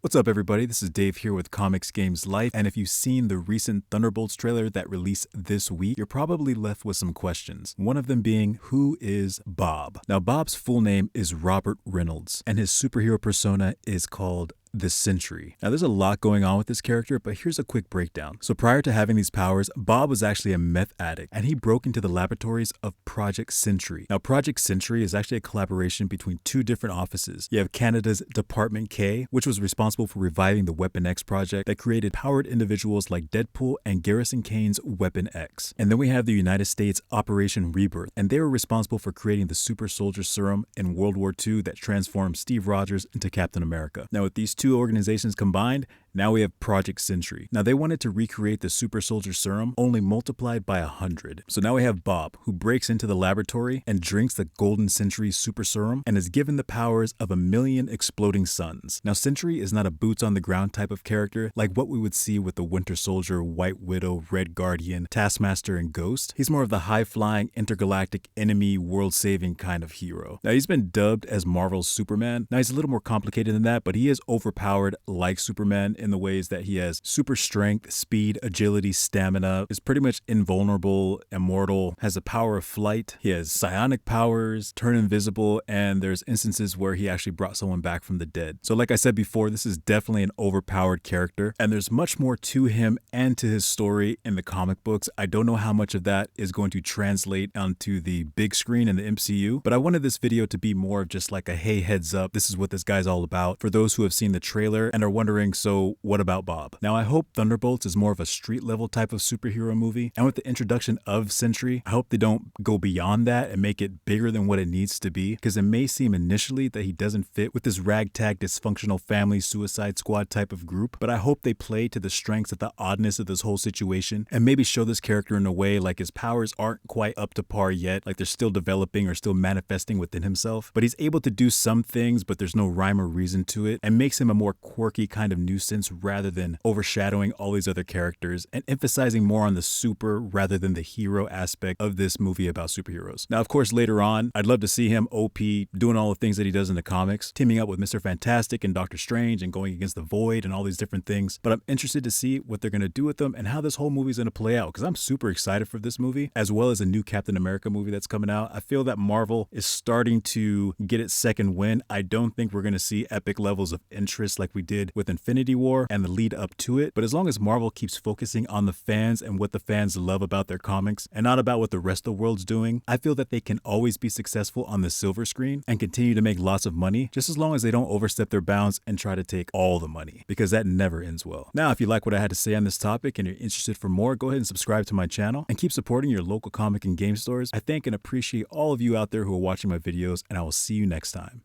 What's up, everybody? This is Dave here with Comics Games Life, and if you've seen the recent Thunderbolts trailer that released this week, you're probably left with some questions. One of them being, who is Bob? Now, Bob's full name is Robert Reynolds, and his superhero persona is called the Sentry. Now, there's a lot going on with this character, but here's a quick breakdown. So prior to having these powers, Bob was actually a meth addict, and he broke into the laboratories of Project Sentry. Now, Project Sentry is actually a collaboration between two different offices. You have Canada's Department K, which was responsible for reviving the Weapon X project that created powered individuals like Deadpool and Garrison Kane's Weapon X. And then we have the United States Operation Rebirth, and they were responsible for creating the super soldier serum in World War II that transformed Steve Rogers into Captain America. Now, with these two organizations combined, now we have Project Sentry. Now, they wanted to recreate the super soldier serum, only multiplied by 100. So now we have Bob, who breaks into the laboratory and drinks the Golden Sentry super serum and is given the powers of 1,000,000 exploding suns. Now, Sentry is not a boots on the ground type of character like what we would see with the Winter Soldier, White Widow, Red Guardian, Taskmaster, and Ghost. He's more of the high-flying, intergalactic, enemy, world-saving kind of hero. Now, he's been dubbed as Marvel's Superman. Now, he's a little more complicated than that, but he is overpowered like Superman in the ways that he has super strength, speed, agility, stamina, is pretty much invulnerable, immortal, has the power of flight. He has psionic powers, turn invisible, and there's instances where he actually brought someone back from the dead. So like I said before, this is definitely an overpowered character, and there's much more to him and to his story in the comic books. I don't know how much of that is going to translate onto the big screen in the MCU, but I wanted this video to be more of just like a hey, heads up, this is what this guy's all about, for those who have seen the trailer and are wondering, so what about Bob? Now, I hope Thunderbolts is more of a street level type of superhero movie, and with the introduction of Sentry, I hope they don't go beyond that and make it bigger than what it needs to be, because it may seem initially that he doesn't fit with this ragtag dysfunctional family Suicide Squad type of group, but I hope they play to the strengths of the oddness of this whole situation and maybe show this character in a way like his powers aren't quite up to par yet, like they're still developing or still manifesting within himself, but he's able to do some things, but there's no rhyme or reason to it, and makes him a more quirky kind of nuisance rather than overshadowing all these other characters and emphasizing more on the super rather than the hero aspect of this movie about superheroes. Now, of course, later on, I'd love to see him OP doing all the things that he does in the comics, teaming up with Mr. Fantastic and Doctor Strange and going against the Void and all these different things, but I'm interested to see what they're going to do with them and how this whole movie is going to play out, because I'm super excited for this movie, as well as a new Captain America movie that's coming out. I feel that Marvel is starting to get its second win. I don't think we're going to see epic levels of interest like we did with Infinity War and the lead up to it, but as long as Marvel keeps focusing on the fans and what the fans love about their comics and not about what the rest of the world's doing, I feel that they can always be successful on the silver screen and continue to make lots of money, just as long as they don't overstep their bounds and try to take all the money, because that never ends well. Now, if you like what I had to say on this topic and you're interested for more, go ahead and subscribe to my channel and keep supporting your local comic and game stores. I thank and appreciate all of you out there who are watching my videos, and I will see you next time.